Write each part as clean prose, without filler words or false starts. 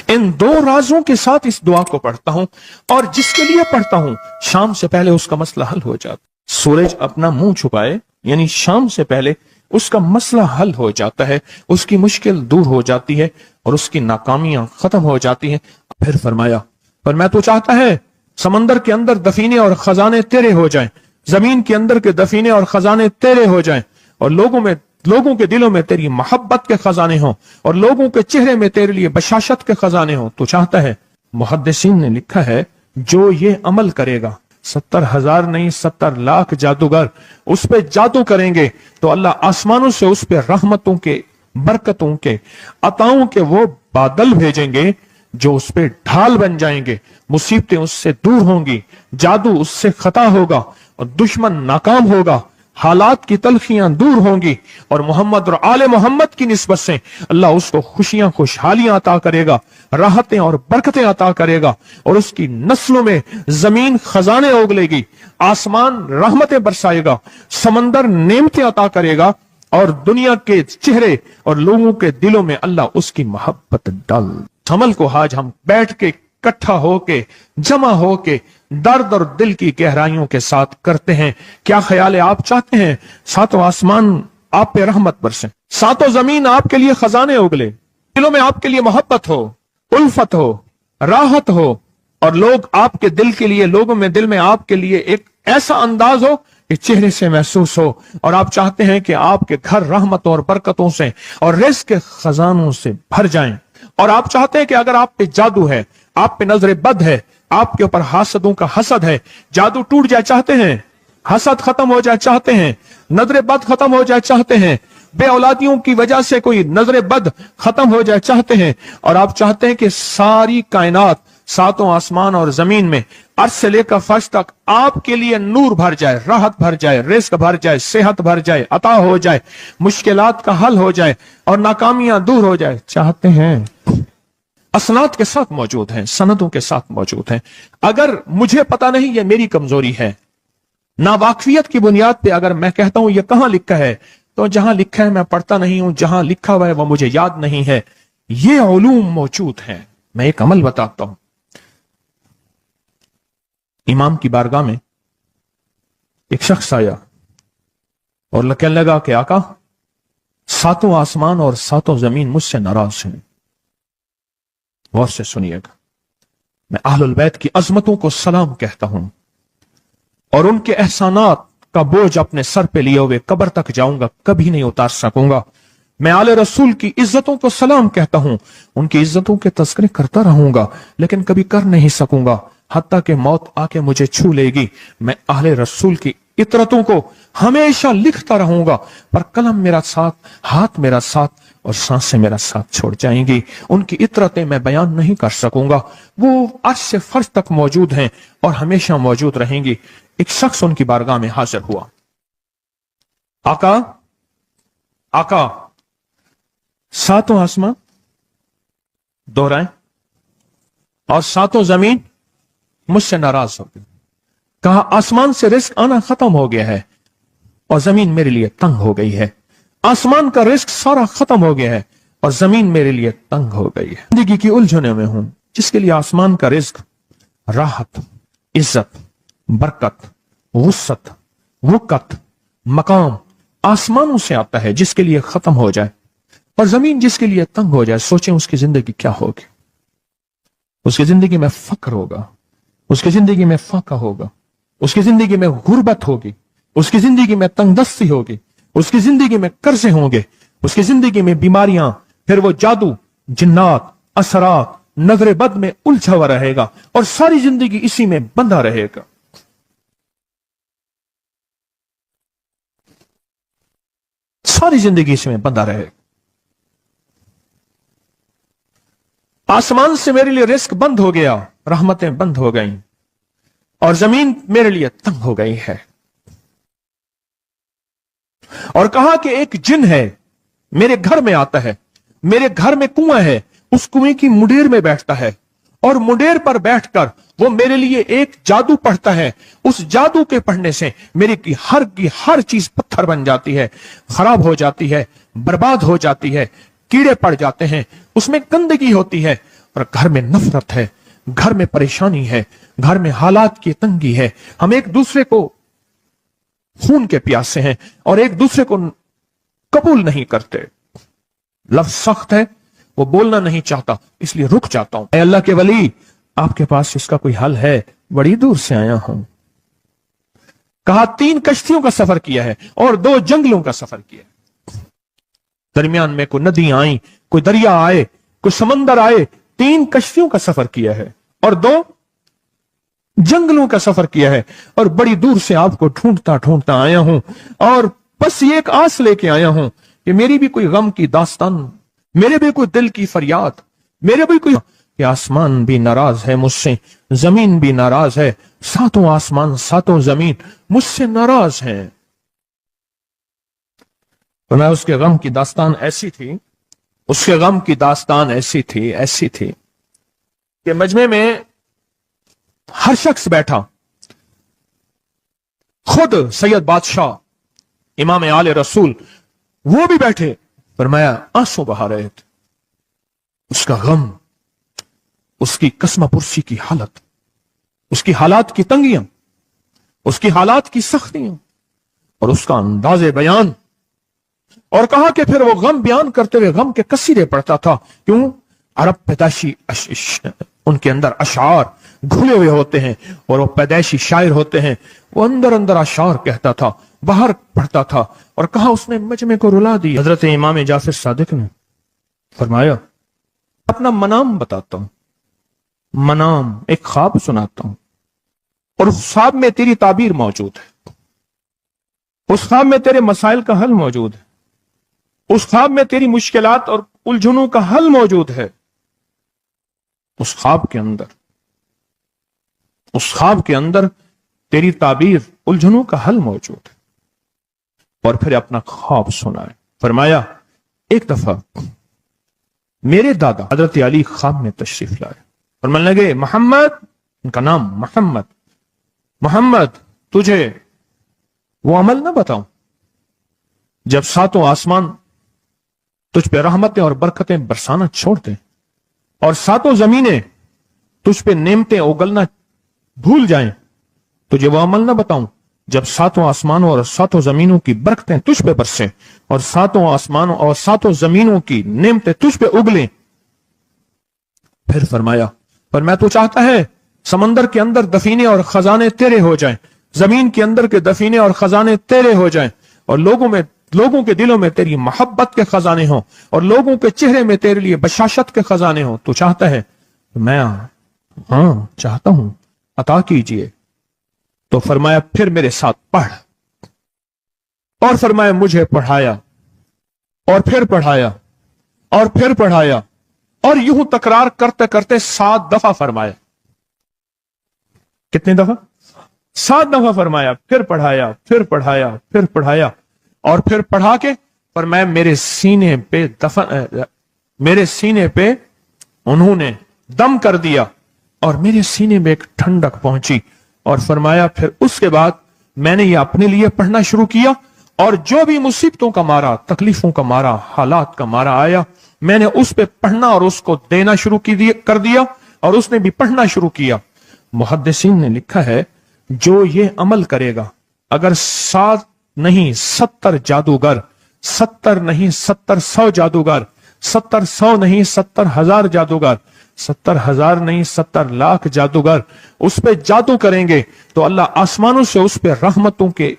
इन दो राजों के साथ इस दुआ को पढ़ता हूं, और जिसके लिए पढ़ता हूं शाम से पहले उसका मसला हल हो जाता। सूरज अपना मुंह छुपाए यानी शाम से पहले उसका मसला हल हो जाता है, उसकी मुश्किल दूर हो जाती है और उसकी नाकामियां खत्म हो जाती हैं। फिर फरमाया, पर मैं तो चाहता है समंदर के अंदर दफीने और खजाने तेरे हो जाएं, जमीन के अंदर के दफीने और खजाने तेरे हो जाएं, और लोगों के दिलों में तेरी मोहब्बत के खजाने हों, और लोगों के चेहरे में तेरे लिए बशाशत के खजाने हों। तो चाहता है, मुहद्दिसीन ने लिखा है, जो ये अमल करेगा 70,000 नहीं 70 लाख जादूगर उस पे जादू करेंगे तो अल्लाह आसमानों से उस पे रहमतों के, बरकतों के, अताओं के वो बादल भेजेंगे जो उस पे ढाल बन जाएंगे। मुसीबतें उससे दूर होंगी, जादू उससे खता होगा और दुश्मन नाकाम होगा, हालात की तलखियां दूर होंगी, और मोहम्मद और आले मोहम्मद की निस्बत से अल्लाह उसको खुशियां, खुशहालियां अता करेगा, राहतें और बरकतें अता करेगा, और उसकी नस्लों में जमीन खजाने उगलेगी, आसमान रहमतें बरसाएगा, समंदर नेमतें अता करेगा, और दुनिया के चेहरे और लोगों के दिलों में अल्लाह उसकी मोहब्बत डाल। अमल को आज हम बैठ के इकट्ठा होके, जमा होके, दर्द और दिल की गहराइयों के साथ करते हैं। क्या ख्याल है? आप चाहते हैं सातों आसमान आप पे रहमत बरसे, सातों जमीन आपके लिए खजाने उगले, दिलों में आपके लिए मोहब्बत हो, उल्फत हो, राहत हो, और लोग आपके दिल के लिए, लोगों में दिल में आपके लिए एक ऐसा अंदाज हो कि चेहरे से महसूस हो, और आप चाहते हैं कि आपके घर रहमतों और बरकतों से और रिज़्क़ के खजानों से भर जाएं, और आप चाहते हैं कि अगर आप पे जादू है, आप पे नजर बद है, आपके ऊपर हासदों का हसद है, जादू टूट जाए चाहते हैं, हसद खत्म हो जाए चाहते हैं, नजर बद खत्म हो जाए चाहते हैं, बे औलादियों की वजह से कोई नजर बद खत्म हो जाए चाहते हैं, और आप चाहते हैं कि सारी कायनात, सातों आसमान और जमीन में अर्श से लेकर फर्श तक आपके लिए नूर भर जाए, राहत भर जाए, रिज़्क़ भर जाए, सेहत भर जाए, अता हो जाए, मुश्किलात का हल हो जाए और नाकामियां दूर हो जाए चाहते हैं। असनाद के साथ मौजूद हैं, सनदों के साथ मौजूद हैं। अगर मुझे पता नहीं, ये मेरी कमजोरी है, नावाकफियत की बुनियाद पे अगर मैं कहता हूं ये कहां लिखा है, तो जहां लिखा है मैं पढ़ता नहीं हूं, जहां लिखा हुआ है वो मुझे याद नहीं है। ये उलूम मौजूद हैं। मैं एक अमल बताता हूं। इमाम की बारगाह में एक शख्स आया और कहने लगा कि आका, सातों आसमान और सातों जमीन मुझसे नाराज हैं। गौर से सुनिएगा, मैं अहलुल बैत की अजमतों को सलाम कहता हूं और उनके एहसानात का बोझ अपने सर पे लिए हुए कब्र तक जाऊंगा, कभी नहीं उतार सकूंगा। मैं आले रसूल की इज्जतों को सलाम कहता हूं, उनकी इज्जतों के तस्करे करता रहूंगा, लेकिन कभी कर नहीं सकूंगा, हत्ता कि मौत आके मुझे छू लेगी। मैं आले रसूल की इतरतों को हमेशा लिखता रहूंगा, पर कलम मेरा साथ, हाथ मेरा साथ और सांसें मेरा साथ छोड़ जाएंगी। उनकी इतरतें मैं बयान नहीं कर सकूंगा। वो अर्श से फर्श तक मौजूद हैं और हमेशा मौजूद रहेंगी। एक शख्स उनकी बारगाह में हाजिर हुआ। आका, आका, सातों आसमां दोहराएं और सातों जमीन मुझसे नाराज हो गई। कहा, आसमान से रिज़्क़ आना खत्म हो गया है और जमीन मेरे लिए तंग हो गई है। आसमान का रिज़्क़ सारा खत्म हो गया है और जमीन मेरे लिए तंग हो गई है। जिंदगी की उलझनों में हूं, जिसके लिए आसमान का रिज़्क़, राहत, इज्जत, बरकत, वुसअत, वक़्त, मकाम आसमानों से आता है, जिसके लिए खत्म हो जाए, और जमीन जिसके लिए तंग हो जाए, सोचें उसकी जिंदगी क्या होगी। उसकी जिंदगी में फक्र होगा, उसकी जिंदगी में फाका होगा, उसकी जिंदगी में गुर्बत होगी, उसकी जिंदगी में तंगदस्ती होगी, उसकी जिंदगी में कर्जे होंगे, उसकी जिंदगी में बीमारियां, फिर वो जादू, जिन्नात, असरात, नजर बद में उलझा हुआ रहेगा और सारी जिंदगी इसी में बंधा रहेगा। सारी जिंदगी इसमें बंधा रहेगा। आसमान से मेरे लिए रिज़्क़ बंद हो गया, रहमतें बंद हो गईं और जमीन मेरे लिए तंग हो गई है। और कहा कि एक जिन है, मेरे घर में आता है, मेरे घर में कुआं है, उस कुएं की मुंडेर में बैठता है और मुंडेर पर बैठकर वो मेरे लिए एक जादू पढ़ता है। उस जादू के पढ़ने से मेरी की हर चीज पत्थर बन जाती है, खराब हो जाती है, बर्बाद हो जाती है, कीड़े पड़ जाते हैं, उसमें गंदगी होती है, اور گھر میں نفرت ہے، گھر میں پریشانی ہے، گھر میں حالات کی تنگی ہے، ہم ایک دوسرے کو خون کے پیاسے ہیں اور ایک دوسرے کو قبول نہیں کرتے، لفظ سخت ہے، وہ بولنا نہیں چاہتا، اس لیے رک جاتا ہوں، اے اللہ کے ولی آپ کے پاس اس کا کوئی حل ہے؟ بڑی دور سے آیا ہوں۔ کہا 3 کشتیوں کا سفر کیا ہے اور 2 جنگلوں کا سفر کیا ہے، درمیان میں کوئی ندیاں آئیں، کوئی دریا آئے، کوئی سمندر آئے، 3 کشتیوں کا سفر کیا ہے اور 2 جنگلوں کا سفر کیا ہے، اور بڑی دور سے آپ کو ڈھونڈتا ڈھونڈتا آیا ہوں، اور بس یہ ایک آس لے کے آیا ہوں کہ میری بھی کوئی غم کی داستان، میرے بھی کوئی دل کی فریاد، میرے بھی کوئی، کہ آسمان بھی ناراض ہے مجھ سے، زمین بھی ناراض ہے، 7 آسمان 7 زمین مجھ سے ناراض ہیں۔ تو میں اس کے غم کی داستان ایسی تھی، اس کے غم کی داستان ایسی تھی کہ مجمع میں ہر شخص بیٹھا، خود سید بادشاہ امام آل رسول وہ بھی بیٹھے، فرمایا آنسو بہا رہے تھے، اس کا غم، اس کی قسمہ پرسی کی حالت، اس کی حالات کی تنگیاں، اس کی حالات کی سختیاں اور اس کا انداز بیان، اور کہا کہ پھر وہ غم بیان کرتے ہوئے غم کے قصیدے پڑھتا تھا۔ کیوں؟ عرب پیدائشی ان کے اندر اشعار گھلے ہوئے ہوتے ہیں اور وہ پیدائشی شاعر ہوتے ہیں، وہ اندر اندر اشعار کہتا تھا، باہر پڑھتا تھا، اور کہا اس نے مجمع کو رلا دی۔ حضرت امام جعفر صادق نے فرمایا اپنا منام بتاتا ہوں، منام ایک خواب سناتا ہوں، اور اس خواب میں تیری تعبیر موجود ہے، اس خواب میں تیرے مسائل کا حل موجود ہے، اس خواب میں تیری مشکلات اور الجھنوں کا حل موجود ہے، اس خواب کے اندر تیری تعبیر الجھنوں کا حل موجود ہے۔ اور پھر اپنا خواب سنائے، فرمایا ایک دفعہ میرے دادا حضرت علی خواب میں تشریف لائے اور من لگے محمد، ان کا نام محمد تجھے وہ عمل نہ بتاؤں جب 7 آسمان تجھ پہ رحمتیں اور برکتیں برسانا چھوڑ دیں اور 7 زمینیں تجھ پہ نعمتیں اگلنا بھول جائیں، تجھے وہ عمل نہ بتاؤں جب 7 آسمانوں اور 7 زمینوں کی برکتیں تجھ پہ برسیں اور 7 آسمانوں اور 7 زمینوں کی نعمتیں تجھ پہ اگلیں۔ پھر فرمایا پر میں تو چاہتا ہے سمندر کے اندر دفینے اور خزانے تیرے ہو جائیں، زمین کے اندر کے دفینے اور خزانے تیرے ہو جائیں، اور لوگوں کے دلوں میں تیری محبت کے خزانے ہوں اور لوگوں کے چہرے میں تیرے لیے بشاشت کے خزانے ہوں۔ تو چاہتا ہے؟ میں ہاں چاہتا ہوں، عطا کیجئے۔ تو فرمایا پھر میرے ساتھ پڑھ، اور فرمایا مجھے پڑھایا اور پھر پڑھایا اور پھر پڑھایا، اور یوں تکرار کرتے کرتے 7 دفعہ فرمایا۔ کتنی دفعہ؟ 7 دفعہ فرمایا، پھر پڑھایا، پھر پڑھایا، پھر پڑھایا، اور پھر پڑھا کے فرمایا میرے سینے پہ انہوں نے دم کر دیا اور میرے سینے میں ایک ٹھنڈک پہنچی، اور فرمایا پھر اس کے بعد میں نے یہ اپنے لیے پڑھنا شروع کیا، اور جو بھی مصیبتوں کا مارا، تکلیفوں کا مارا، حالات کا مارا آیا، میں نے اس پہ پڑھنا اور اس کو دینا شروع کر دیا، اور اس نے بھی پڑھنا شروع کیا۔ محدثین نے لکھا ہے جو یہ عمل کرے گا، اگر 7 نہیں 70 جادوگر، 70 نہیں 70,100 جادوگر، 70,100 نہیں 70,000 جادوگر، 70,000 نہیں 70 لاکھ جادوگر اس پہ جادو کریں گے، تو اللہ آسمانوں سے اس پہ رحمتوں کے،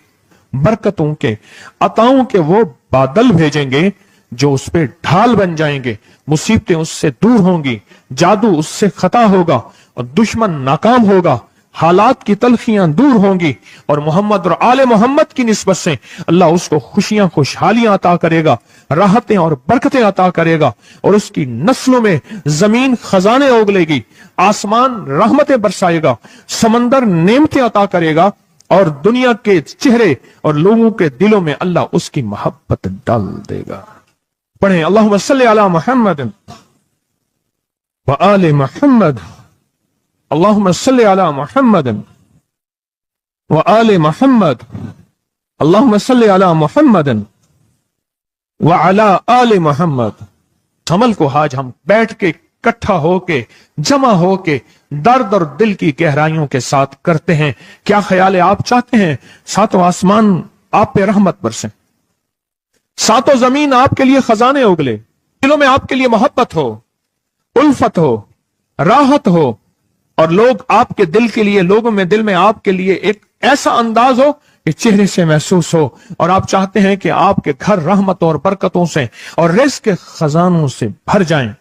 برکتوں کے، عطاؤں کے وہ بادل بھیجیں گے جو اس پہ ڈھال بن جائیں گے، مصیبتیں اس سے دور ہوں گی، جادو اس سے خطا ہوگا اور دشمن ناکام ہوگا، حالات کی تلخیاں دور ہوں گی، اور محمد اور آل محمد کی نسبت سے اللہ اس کو خوشیاں، خوشحالیاں عطا کرے گا، راحتیں اور برکتیں عطا کرے گا، اور اس کی نسلوں میں زمین خزانے اگلے گی، آسمان رحمتیں برسائے گا، سمندر نعمتیں عطا کرے گا، اور دنیا کے چہرے اور لوگوں کے دلوں میں اللہ اس کی محبت ڈال دے گا۔ پڑھیں اللہم صلی علی محمد وآل محمد، اللہم صلی علی محمد وآل محمد، اللہم صلی علی محمد وعلی آل محمد۔ عمل کو آج ہم بیٹھ کے इकट्ठा होके, जमा होके दर्द और दिल की गहराइयों के साथ करते हैं। क्या ख्याल है, आप चाहते हैं सातों आसमान आप पे रहमत बरसे, सातों जमीन आपके लिए खजाने उगले, दिलों में आपके लिए मोहब्बत हो, उल्फत हो, राहत हो, और लोग आपके दिल के लिए, लोगों में दिल में आपके लिए एक ऐसा अंदाज हो कि चेहरे से महसूस हो, और आप चाहते हैं कि आपके घर रहमतों और बरकतों से और रिज़्क़ के खजानों से भर जाएं,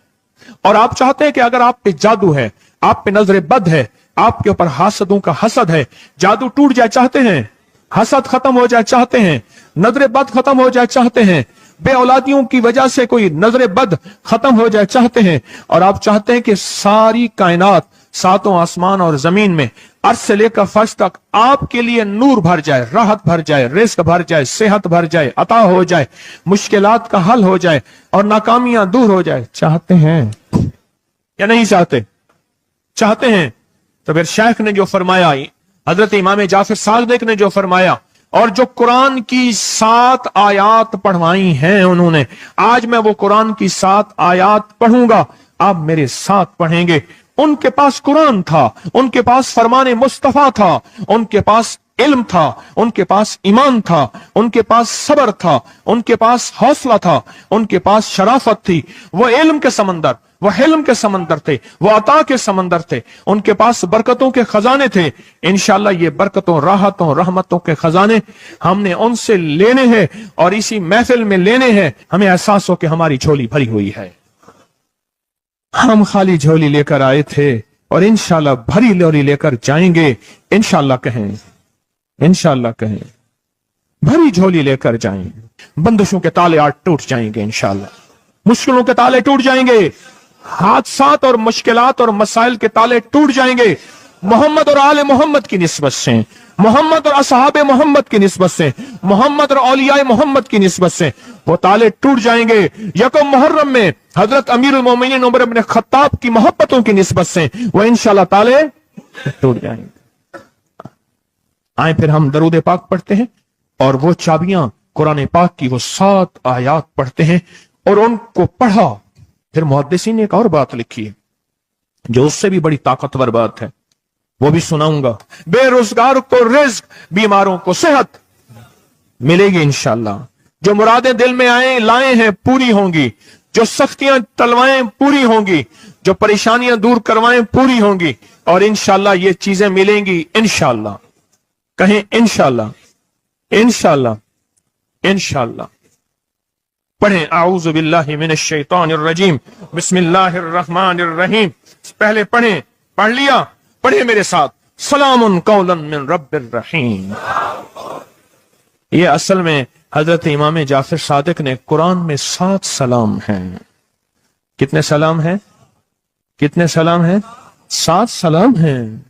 और आप चाहते हैं कि अगर आप पे जादू है, आप पे नजर बद है, आपके ऊपर हासदों का हसद है, जादू टूट जाए चाहते हैं, हसद खत्म हो जाए चाहते हैं, नजर बद खत्म हो जाए चाहते हैं, बे औलादियों की वजह से कोई नजर बद खत्म हो जाए चाहते हैं, और आप चाहते हैं कि सारी कायनात, सातों आसमान और जमीन में अर्श से लेकर फर्श तक आपके लिए नूर भर जाए, राहत भर जाए, रिज़्क़ भर जाए, सेहत भर जाए, अता हो जाए, मुश्किलात का हल हो जाए और नाकामियां दूर हो जाए, चाहते हैं या नहीं चाहते? चाहते हैं। तो फिर शेख ने जो फरमाया, हजरत इमाम जाफर सादिक ने जो फरमाया, और जो कुरान की 7 आयात पढ़वाई हैं उन्होंने, आज मैं वो कुरान की 7 आयात पढ़ूंगा, आप मेरे साथ पढ़ेंगे। उनके पास कुरान था, उनके पास फरमाने मुस्तफा था, उनके पास इल्म था, उनके पास ईमान था, उनके पास सब्र था, उनके पास हौसला था, उनके पास शराफत थी। वो इल्म के समंदर, वो हिल्म के समंदर थे, वो अता के समंदर थे, उनके पास बरकतों के खजाने थे। इंशाअल्लाह ये बरकतों, राहतों, रहमतों के खजाने हमने उनसे लेने हैं और इसी महफिल में लेने हैं। हमें एहसास हो कि हमारी झोली भरी हुई है, हम खाली झोली लेकर आए थे और इंशाअल्लाह भरी झोली लेकर जाएंगे। इंशाअल्लाह कहें, इंशाअल्लाह कहें, भरी झोली लेकर जाएंगे। बंदिशों के ताले आज टूट जाएंगे इंशाअल्लाह, मुश्किलों के ताले टूट जाएंगे, हादसात और मुश्किलात और मसाइल के ताले टूट जाएंगे। मोहम्मद और आले मोहम्मद की निस्बत से, मोहम्मद और असहाबे मोहम्मद की निस्बत से, मोहम्मद और औलियाए मोहम्मद की निस्बत से वो ताले टूट जाएंगे। यकम मुहर्रम में हजरत अमीरुल मोमिनीन उमर इब्न खत्ताब की मोहब्बतों की निस्बत से वो इंशाअल्लाह ताले टूट जाएंगे। आए फिर हम दरूद पाक पढ़ते हैं और वो चाबियां कुरान पाक की वो 7 आयात पढ़ते हैं और उनको पढ़ा। फिर मुहद्दिसीन ने एक और बात लिखी है जो उससे भी बड़ी ताकतवर बात है, वो भी सुनाऊंगा। बेरोजगार को रिज़्क़, बीमारों को सेहत मिलेगी इंशाअल्लाह। जो मुरादें दिल में आए लाए हैं पूरी होंगी, जो सख्तियां टलवाएं पूरी होंगी, जो परेशानियां दूर करवाएं पूरी होंगी, और इंशाअल्लाह ये चीजें मिलेंगी इंशाअल्लाह। कहें इंशाअल्लाह, इंशाअल्लाह, इंशाअल्लाह। पढ़ें आऊज़ु बिल्लाहि मिनश शैतानिर रजीम, बिस्मिल्लाहिर रहमानिर रहीम। पहले पढ़ें, पढ़ लिया, पढ़े मेरे साथ, सलामुन कौलन मिन रब्बिर रहीम। ये असल में हजरत इमाम जाफर सादिक ने कुरान में 7 सलाम हैं। कितने सलाम हैं? कितने सलाम हैं? 7 सलाम हैं।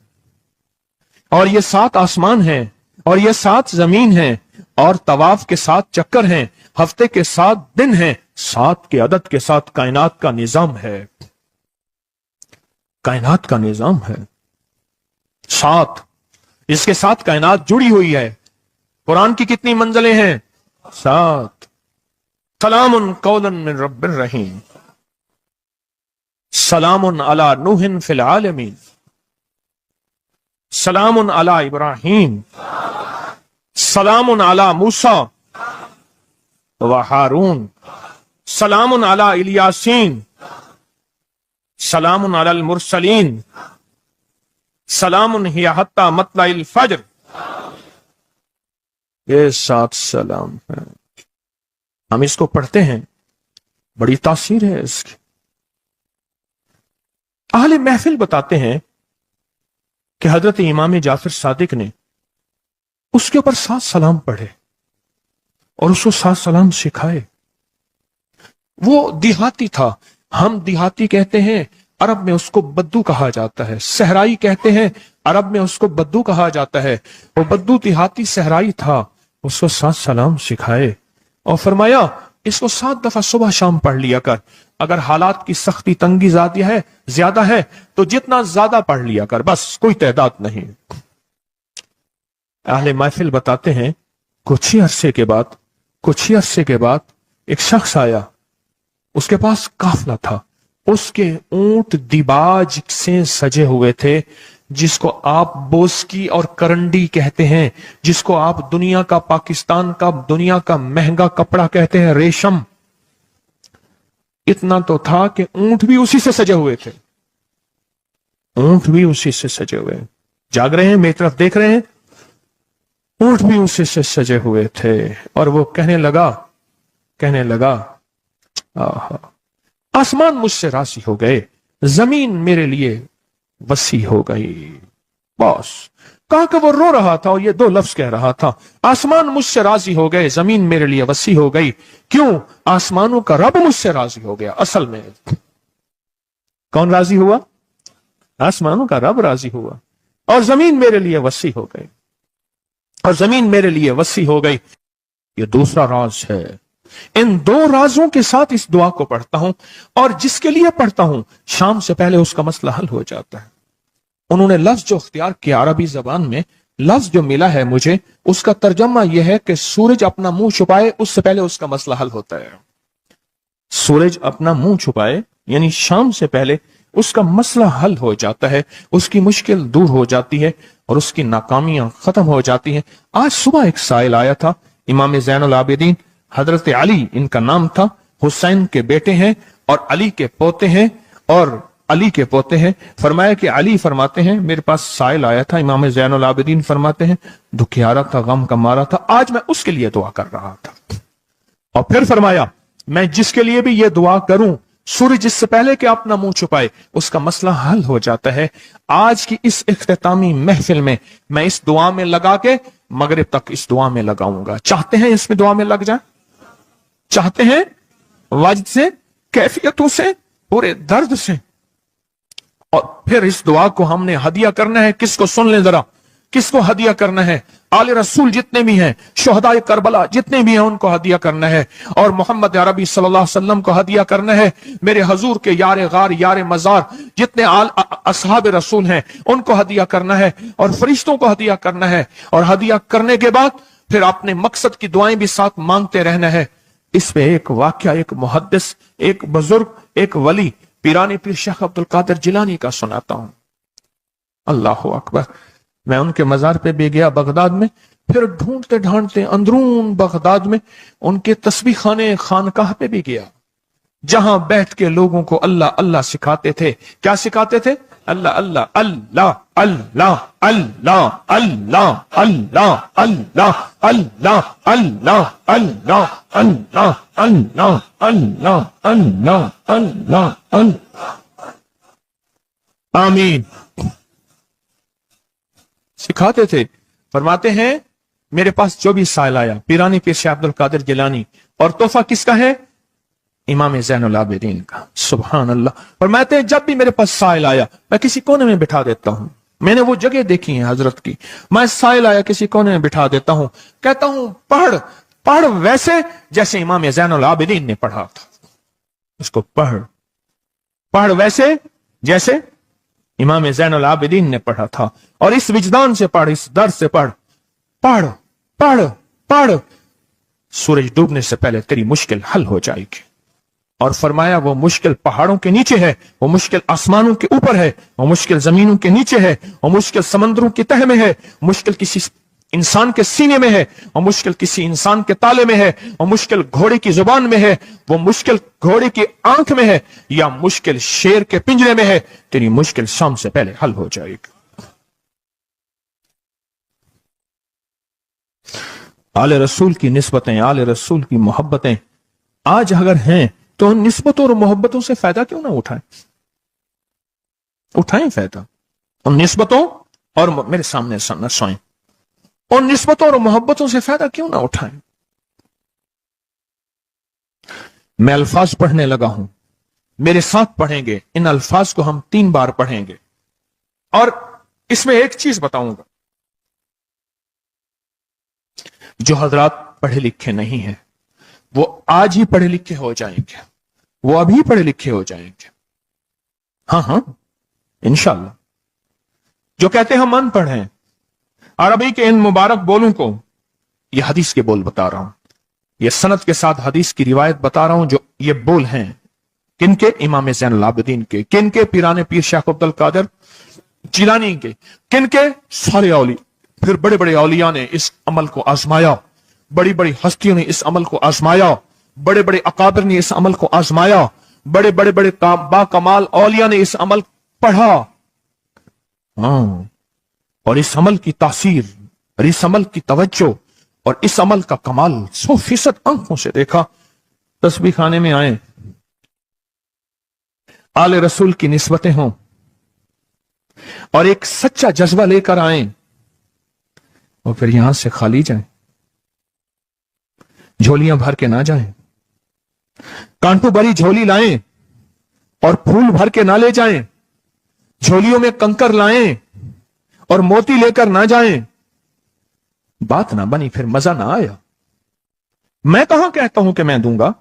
और ये 7 आसमान हैं, और ये 7 जमीन हैं, और तवाफ के 7 चक्कर हैं, हफ्ते के 7 दिन हैं, 7 के अदद के साथ कायनात का निजाम है, कायनात का निजाम है 7। इसके साथ कायनात जुड़ी हुई है। कुरान की कितनी मंजिलें हैं? 7। सलामुन कौलन मिन रब्बिर रहीम, सलामुन अला नूहिन फिल आलमीन, सलामुन अला इब्राहीम, सलामुन अला मूसा व हारून, सलामुन अला इलियासीन, सलामुन अलल मुरसलीन, सलामुन हिया हत्ता मतलाइल फज्र। ये 7 सलाम है। हम इसको पढ़ते हैं, बड़ी तासीर है इसकी। अहले महफिल बताते हैं कि हजरत इमाम जाफर सादिक ने उसके ऊपर 7 सलाम पढ़े और उसको 7 सलाम सिखाए। वो देहाती था, हम देहाती कहते हैं, अरब में उसको बद्दू कहा जाता है। सहराई कहते हैं, अरब में उसको बद्दू कहा जाता है। वो बद्दू देहाती सहराई था, उसको 7 सलाम सिखाए और फरमाया इसको 7 दफा सुबह शाम पढ़ लिया कर। अगर हालात की सख्ती तंगी ज्यादा है तो जितना ज्यादा पढ़ लिया कर, बस कोई तादाद नहीं। अहले महफिल बताते हैं कुछ ही अरसे के बाद एक शख्स आया, उसके पास काफला था, उसके ऊंट दिबाज से सजे हुए थे, जिसको आप बोस्की और करंडी कहते हैं, जिसको आप दुनिया का, पाकिस्तान का दुनिया का महंगा कपड़ा कहते हैं, रेशम। इतना तो था कि ऊंट भी उसी से सजे हुए थे, ऊंट भी उसी से सजे हुए। जाग रहे हैं, मेरी तरफ देख रहे हैं? ऊंट भी उसी से सजे हुए थे। और वो कहने लगा आहा, आसमान मुझसे राजी हो गए, जमीन मेरे लिए वसी हो गई। बस कहा कि वो रो रहा था और ये दो लफ्ज कह रहा था, आसमान मुझसे राजी हो गए, जमीन मेरे लिए वसी हो गई। क्यों? आसमानों का रब मुझसे राजी हो गया। असल में कौन राजी हुआ? आसमानों का रब राजी हुआ, और जमीन मेरे लिए वसी हो गई, और जमीन मेरे लिए वसी हो गई। ये दूसरा राज है। इन दो राजों के साथ इस दुआ को पढ़ता हूं, और जिसके लिए पढ़ता हूं शाम से पहले उसका मसला हल हो जाता है। उन्होंने लफ्ज जो इख्तियार किया अरबी जबान में, लफ्ज जो मिला है मुझे, उसका तर्जमा यह है कि सूरज अपना मुंह छुपाए उससे पहले उसका मसला हल होता है। सूरज अपना मुंह छुपाए यानी शाम से पहले उसका मसला हल हो जाता है, उसकी मुश्किल दूर हो जाती है और उसकी नाकामियां खत्म हो जाती हैं। आज सुबह एक साइल आया था, इमाम ज़ैनुल आबिदीन हजरत अली इनका नाम था, हुसैन के बेटे हैं और अली के पोते हैं, और अली के पोते हैं। फरमाया कि अली फरमाते हैं मेरे पास साइल आया था, इमाम ज़ैनुल आबिदीन फरमाते हैं दुखियारा था, गम का मारा था, आज मैं उसके लिए दुआ कर रहा था। और फिर फरमाया मैं जिसके लिए भी ये दुआ करूं, सूरज जिससे पहले कि अपना मुंह छुपाए उसका मसला हल हो जाता है। आज की इस इख्तितामी महफिल में मैं इस दुआ में लगा के मगरिब तक इस दुआ में लगाऊंगा। चाहते हैं इसमें दुआ में लग जाए? चाहते हैं? वजद से, कैफियतों से, पूरे दर्द से। और फिर इस दुआ को हमने हदिया करना है। किसको? सुन ले जरा, किसको हदिया करना है? आले रसूल जितने भी हैं, शोहदाए करबला जितने भी हैं, उनको हदिया करना है। और मोहम्मद अरबी सल्लल्लाहु अलैहि वसल्लम को हदिया करना है। मेरे हजूर के यार गार, यार मजार जितने असहाब रसूल हैं, उनको हदिया करना है, और फरिश्तों को हदिया करना है। और हदिया करने के बाद फिर अपने मकसद की दुआएं भी साथ मांगते रहना है। इस पे एक वाक्या, एक मुहद्दिस, एक बुजुर्ग, एक वली पीरानी पीर शेख अब्दुल कादिर जिलानी का सुनाता हूं। अल्लाह अकबर। मैं उनके मजार पे भी गया बगदाद में, फिर ढूंढते ढांढते अंदरून बगदाद में उनके तस्बीह खाने खानकाह पे भी गया, जहां बैठ के लोगों को अल्लाह अल्लाह सिखाते थे। क्या सिखाते थे? अल्लाह अल्लाह अल्लाह अल्लाह अल्लाह अल्लाह अल्लाह अल्लाह अल्लाह अल्लाह अल्लाह अल्लाह अल्लाह अल्लाह अल्लाह अल्लाह अल्लाह। आमीन। सिखाते थे। फरमाते हैं मेरे पास जो भी साइल आया, पीरानी पीर शेख अब्दुल कादिर जिलानी, और तोहफा किसका है? इमाम ज़ैनुल आबिदीन का। सुभान अल्लाह। फरमाते हैं जब भी मेरे पास साइल आया मैं किसी कोने में बिठा देता हूं। मैंने वो जगह देखी है हजरत की, मैं साइल आया किसी कोने में बिठा देता हूं, कहता हूं पढ़ पढ़ वैसे जैसे इमाम ज़ैनुल आबिदीन ने पढ़ा था। उसको पढ़ पढ़ वैसे जैसे इमाम ज़ैनुल आबिदीन ने पढ़ा था, और इस विजदान से पढ़, इस दर्द से पढ़, पढ़ पढ़ पढ़। सूरज डूबने से पहले तेरी मुश्किल हल हो जाएगी। और फरमाया वो मुश्किल पहाड़ों के नीचे है, वो मुश्किल आसमानों के ऊपर है, वो मुश्किल जमीनों के नीचे है, वो मुश्किल समंदरों की तह में है, मुश्किल किसी इंसान के सीने में है, वो मुश्किल किसी इंसान के ताले में है, वो मुश्किल घोड़े की जुबान में है, वो मुश्किल घोड़े की आंख में है, या मुश्किल शेर के पिंजरे में है। तेरी मुश्किल शाम से पहले हल हो जाएगी। आले रसूल की निस्बतें, आले रसूल की मोहब्बतें आज अगर हैं तो उन निस्बतों और मोहब्बतों से फायदा क्यों ना उठाएं? उठाएं फायदा उन निस्बतों, और मेरे सामने न सोएं, उन निस्बतों और मोहब्बतों से फायदा क्यों ना उठाएं? मैं अल्फाज पढ़ने लगा हूं, मेरे साथ पढ़ेंगे। इन अल्फाज को हम 3 बार पढ़ेंगे, और इसमें एक चीज बताऊंगा, जो हजरात पढ़े लिखे नहीं हैं वो आज ही पढ़े लिखे हो जाएंगे, वो अभी पढ़े लिखे हो जाएंगे। हाँ हाँ इंशाअल्लाह। जो कहते हैं हम अनपढ़ हैं, अरबी के इन मुबारक बोलों को, ये हदीस के बोल बता रहा हूं, ये सनद के साथ हदीस की रिवायत बता रहा हूं, जो ये बोल हैं, किनके? इमाम ज़ैनुल आबिदीन के। किनके? पीराने पीर शेख अब्दुल कादिर जिलानी के। किनके? सारे औलिया। फिर बड़े बड़े औलिया ने इस अमल को आजमाया, बड़ी बड़ी हस्तियों ने इस अमल को आजमाया, बड़े बड़े अकाबिर ने इस अमल को आजमाया, बड़े बड़े बड़े बाकमाल औलिया ने इस अमल पढ़ा। हाँ, और इस अमल की तासीर और इस अमल की तवज्जो और इस अमल का कमाल 100% आंखों से देखा। तस्बीह खाने में आए, आले रसूल की निस्बतें हों और एक सच्चा जज्बा लेकर आए और फिर यहां से खाली जाएं, झोलियां भर के ना जाएं, कांटों भरी झोली लाएं और फूल भर के ना ले जाएं, झोलियों में कंकर लाएं और मोती लेकर ना जाएं। बात ना बनी, फिर मजा ना आया। मैं कहां कहता हूं कि मैं दूंगा,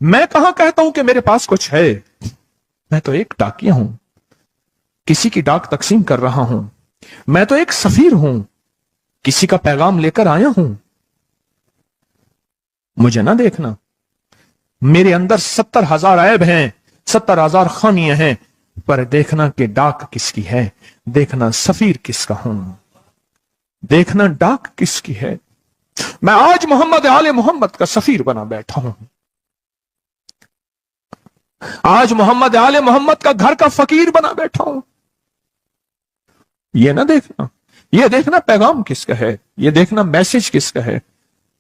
मैं कहां कहता हूं कि मेरे पास कुछ है। मैं तो एक डाकिया हूं, किसी की डाक तकसीम कर रहा हूं। मैं तो एक सफीर हूं, किसी का पैगाम लेकर आया हूं। मुझे ना देखना, मेरे अंदर 70,000 ऐब हैं, 70,000 खामियां हैं, पर देखना कि डाक किसकी है, देखना सफीर किसका हूं, देखना डाक किसकी है। मैं आज मोहम्मद आले मोहम्मद का सफीर बना बैठा हूं, आज मोहम्मद आले मोहम्मद का घर का फकीर बना बैठा हूं। ये ना देखना, ये देखना पैगाम किसका है, ये देखना मैसेज किसका है,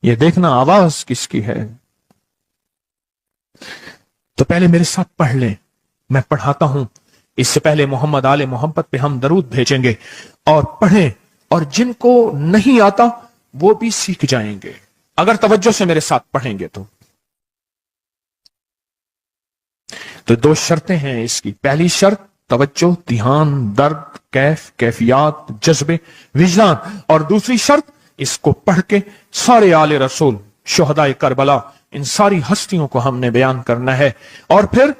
ये देखना आवाज किसकी है। तो पहले मेरे साथ पढ़ लें, मैं पढ़ाता हूं। इससे पहले मोहम्मद आले मोहम्मद पे हम दरूद भेजेंगे और पढ़ें, और जिनको नहीं आता वो भी सीख जाएंगे अगर तवज्जो से मेरे साथ पढ़ेंगे। तो दो शर्तें हैं इसकी। पहली शर्त तवज्जो, ध्यान, दर्द, कैफियत, जज्बे, विजदान। और दूसरी शर्त, इसको पढ़ के सारे आले रसूल, शुहदाए करबला, इन सारी हस्तियों को हमने बयान करना है। और फिर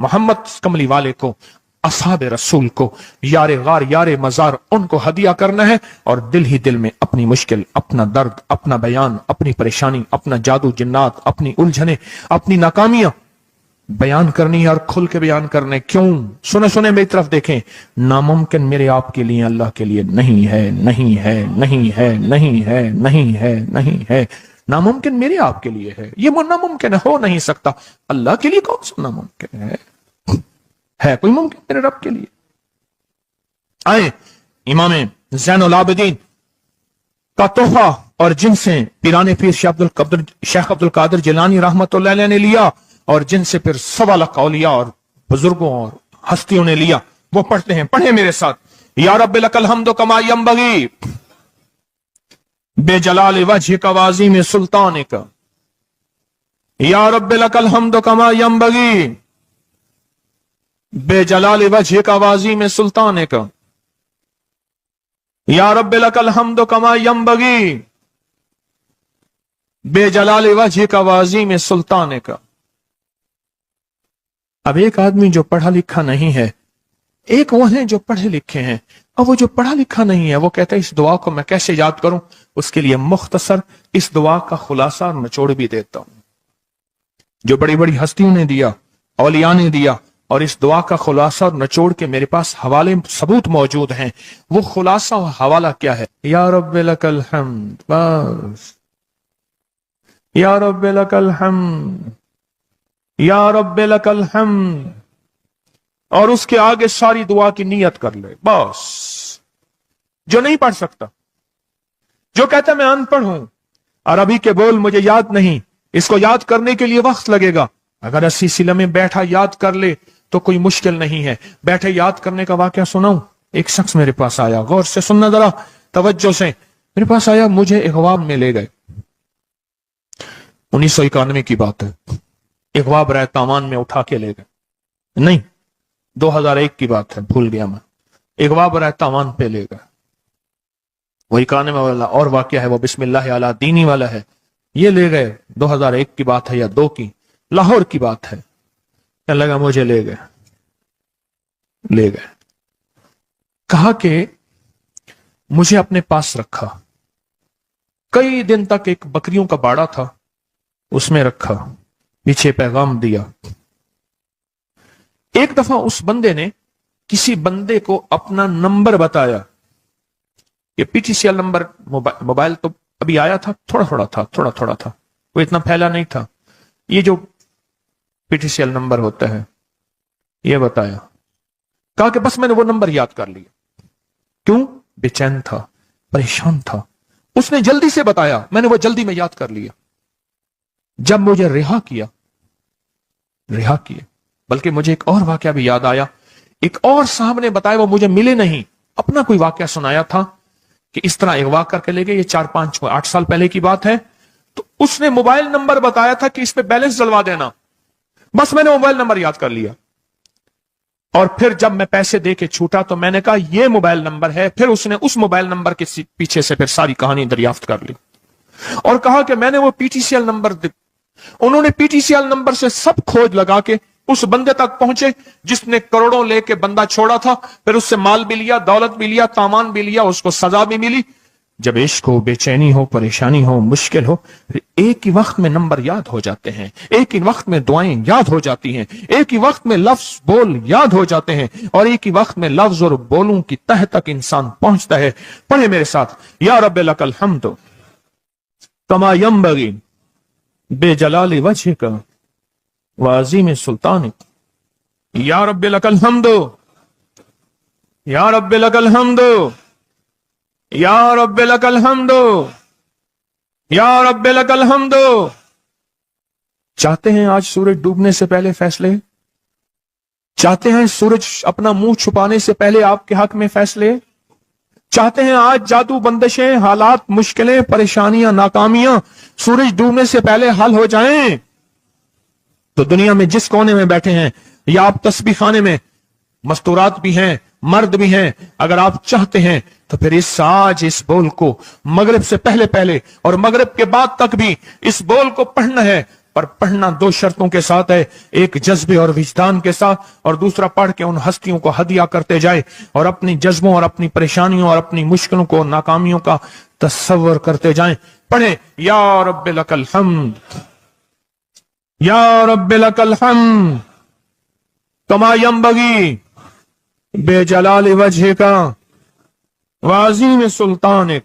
मोहम्मद कमली वाले को, असहाब रसूल को, यारे गार यारे मजार, उनको हदिया करना है। और दिल ही दिल में अपनी मुश्किल, अपना दर्द, अपना बयान, अपनी परेशानी, अपना जादू जिन्नात, अपनी उलझने, अपनी नाकामियां बयान करनी है और खुल के बयान करने। क्यों? सुने सुने मेरी तरफ देखें। नामुमकिन मेरे आपके लिए अल्लाह के लिए नहीं है, नहीं है, नहीं है, नहीं है, नहीं है, नहीं है। नामुमकिन मेरे आपके लिए है, ये नामुमकिन हो नहीं सकता। अल्लाह के लिए कौन सा नामुमकिन है कोई मुमकिन मेरे रब के लिए? आए इमाम ज़ैनुल आबिदीन का तोहफा, और जिनसे पीराने पीर शेख अब्दुल कादिर जिलानी रहमतुल्लाह अलैह ने लिया, और जिनसे फिर 1.25 लाख औलिया और बुजुर्गों और हस्तियों ने लिया, वो पढ़ते हैं। पढ़े मेरे साथ। या रब्बी लकल हम्दु कमा यंबगी बेजलाल वजह का वाज़ीम सुल्तान का। या रब्बी लकल हम्दु कमा यंबगी बेजलाल वजह का वाज़ीम सुल्तान का। या रब्बी लकल हम्दु कमा यंबगी बेजलाल वजह का वाज़ीम सुल्तान का। अब एक आदमी जो पढ़ा लिखा नहीं है, एक वो है जो पढ़े लिखे हैं। अब वो जो पढ़ा लिखा नहीं है, वो कहता है इस दुआ को मैं कैसे याद करूं। उसके लिए मुख्तसर इस दुआ का खुलासा और निचोड़ भी देता हूं, जो बड़ी बड़ी हस्तियों ने दिया, औलिया ने दिया, और इस दुआ का खुलासा और निचोड़ के मेरे पास हवाले सबूत मौजूद हैं। वो खुलासा और हवाला क्या है? या रब्बी लकल हम्द, बस। या रब्बी लकल हम्द, या रब्बी लकल हम्द, और उसके आगे सारी दुआ की नियत कर ले, बस। जो नहीं पढ़ सकता, जो कहता मैं अनपढ़ हूं, अरबी के बोल मुझे याद नहीं, इसको याद करने के लिए वक्त लगेगा, अगर 80 सिले में बैठा याद कर ले तो कोई मुश्किल नहीं है। बैठे याद करने का वाकया सुनाऊं। एक शख्स मेरे पास आया, गौर से सुनना जरा, तवज्जो से। मेरे पास आया, मुझे इगवाब में ले गए। 1991 की बात है। इगवाब राय तावान में उठा के ले गए, नहीं 2001 की बात है, भूल गया मैं। इगवाब राय तावान पे ले गए। वही काने में वाला और वाकया है, वो बिस्मिल्लाह अला दीनी वाला है। ये ले गए, 2001 की बात है या 2 की, लाहौर की बात है। क्या लगा, मुझे ले गए। कहा कि मुझे अपने पास रखा। कई दिन तक एक बकरियों का बाड़ा था, उसमें रखा, पीछे पैगाम दिया, ایک دفعہ اس بندے نے کسی بندے کو اپنا نمبر بتایا. یہ PTCL نمبر موبائل تو ابھی آیا تھا, تھوڑا تھوڑا تھا, وہ اتنا پھیلا نہیں تھا. یہ جو PTCL نمبر ہوتا ہے یہ بتایا, کہا کہ بس میں نے وہ نمبر یاد کر لیا. کیوں؟ بے چین تھا, پریشان تھا. اس نے جلدی سے بتایا, میں نے وہ جلدی میں یاد کر لیا. جب مجھے رہا کیا, بلکہ مجھے ایک اور واقعہ بھی یاد آیا. ایک اور صاحب نے بتایا, وہ مجھے ملے نہیں, اپنا کوئی واقعہ سنایا تھا کہ اس طرح اغوا کر کے لے گئے. یہ 4-5-8 سال پہلے کی بات ہے. تو اس نے موبائل نمبر بتایا تھا کہ اس پہ بیلنس ڈلوا دینا. بس میں نے موبائل نمبر یاد کر لیا, اور پھر جب میں پیسے دے کے چھوٹا تو میں نے کہا یہ موبائل نمبر ہے. پھر اس نے اس موبائل نمبر کے پیچھے سے پھر ساری کہانی دریافت کر لی اور کہا کہ میں نے وہ PTCL نمبر انہوں نے PTCL نمبر سے سب کھوج لگا کے اس بندے تک پہنچے جس نے کروڑوں لے کے بندہ چھوڑا تھا. پھر اس سے مال بھی لیا, دولت بھی لیا, تاوان بھی لیا, اس کو سزا بھی ملی. جب عشق ہو, بے چینی ہو, پریشانی ہو, مشکل ہو, پھر ایک ہی وقت میں نمبر یاد ہو جاتے ہیں, ایک ہی وقت میں دعائیں یاد ہو جاتی ہیں, ایک ہی وقت میں لفظ بول یاد ہو جاتے ہیں, اور ایک ہی وقت میں لفظ اور بولوں کی تہ تک انسان پہنچتا ہے. پڑھے میرے ساتھ, یا رب لک الحمد کما ینبغی بے جلال وجہک وعظیم سلطانک. یا رب لک الحمد, یا رب لک الحمد, یا رب لک الحمد, یا رب لک الحمد. چاہتے ہیں آج سورج ڈوبنے سے پہلے فیصلے؟ چاہتے ہیں سورج اپنا منہ چھپانے سے پہلے آپ کے حق میں فیصلے؟ چاہتے ہیں آج جادو, بندشیں, حالات, مشکلیں, پریشانیاں, ناکامیاں سورج ڈوبنے سے پہلے حل ہو جائیں؟ تو دنیا میں جس کونے میں بیٹھے ہیں, یا آپ تسبیح خانے میں, مستورات بھی ہیں, مرد بھی ہیں, اگر آپ چاہتے ہیں تو پھر اس بول کو مغرب سے پہلے اور مغرب کے بعد تک بھی اس بول کو پڑھنا ہے. پر پڑھنا 2 شرطوں کے ساتھ ہے, ایک جذبے اور وجدان کے ساتھ, اور دوسرا پڑھ کے ان ہستیوں کو ہدیہ کرتے جائے اور اپنی جذبوں اور اپنی پریشانیوں اور اپنی مشکلوں کو, ناکامیوں کا تصور کرتے جائیں. پڑھیں, یا رب لک الحمد, یا رب لک الحمد کما ینبغی بے جلال وجہک وعظیم سلطانک.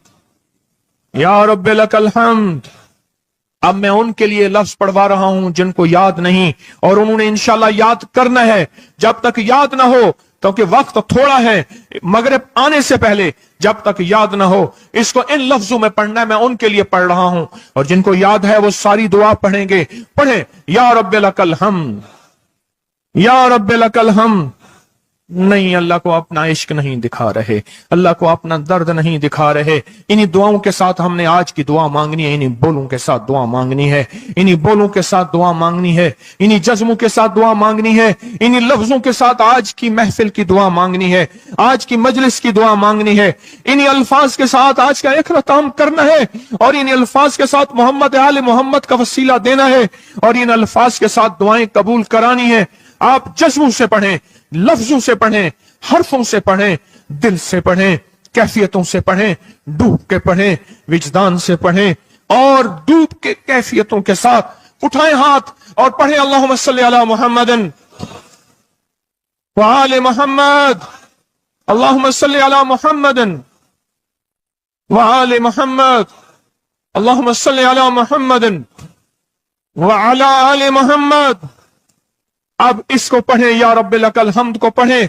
یا رب لک الحمد. اب میں ان کے لیے لفظ پڑھوا رہا ہوں جن کو یاد نہیں, اور انہوں نے انشاءاللہ یاد کرنا ہے. جب تک یاد نہ ہو, کیونکہ وقت تھوڑا ہے, مغرب آنے سے پہلے جب تک یاد نہ ہو اس کو ان لفظوں میں پڑھنا ہے. میں ان کے لیے پڑھ رہا ہوں, اور جن کو یاد ہے وہ ساری دعا پڑھیں گے. پڑھیں, یا رب لک الحمد, یا رب لک الحمد. نہیں, اللہ کو اپنا عشق نہیں دکھا رہے, اللہ کو اپنا درد نہیں دکھا رہے. انہی دعاؤں کے ساتھ ہم نے آج کی دعا مانگنی ہے, انہی بولوں کے ساتھ دعا مانگنی ہے, انہی بولوں کے ساتھ دعا مانگنی ہے, انہی جذبوں کے ساتھ دعا مانگنی ہے, انہی لفظوں کے ساتھ آج کی محفل کی دعا مانگنی ہے, آج کی مجلس کی دعا مانگنی ہے. انہی الفاظ کے ساتھ آج کا اختتام کرنا ہے, اور انہی الفاظ کے ساتھ محمد آل محمد کا وسیلہ دینا ہے, اور ان الفاظ کے ساتھ دعائیں قبول کرانی ہے. آپ جذبوں سے پڑھیں, لفظوں سے پڑھیں, حرفوں سے پڑھیں, دل سے پڑھیں, کیفیتوں سے پڑھیں, ڈوب کے پڑھیں, وجدان سے پڑھیں, اور ڈوب کے کیفیتوں کے ساتھ اٹھائیں ہاتھ اور پڑھیں, اللہم صلی علی محمد وآل محمد, اللہم صلی علی محمد وآل محمد, اللہم صلی علی محمد وعلی آل محمد. اب اس کو پڑھیں, یا رب لک الحمد کو پڑھیں.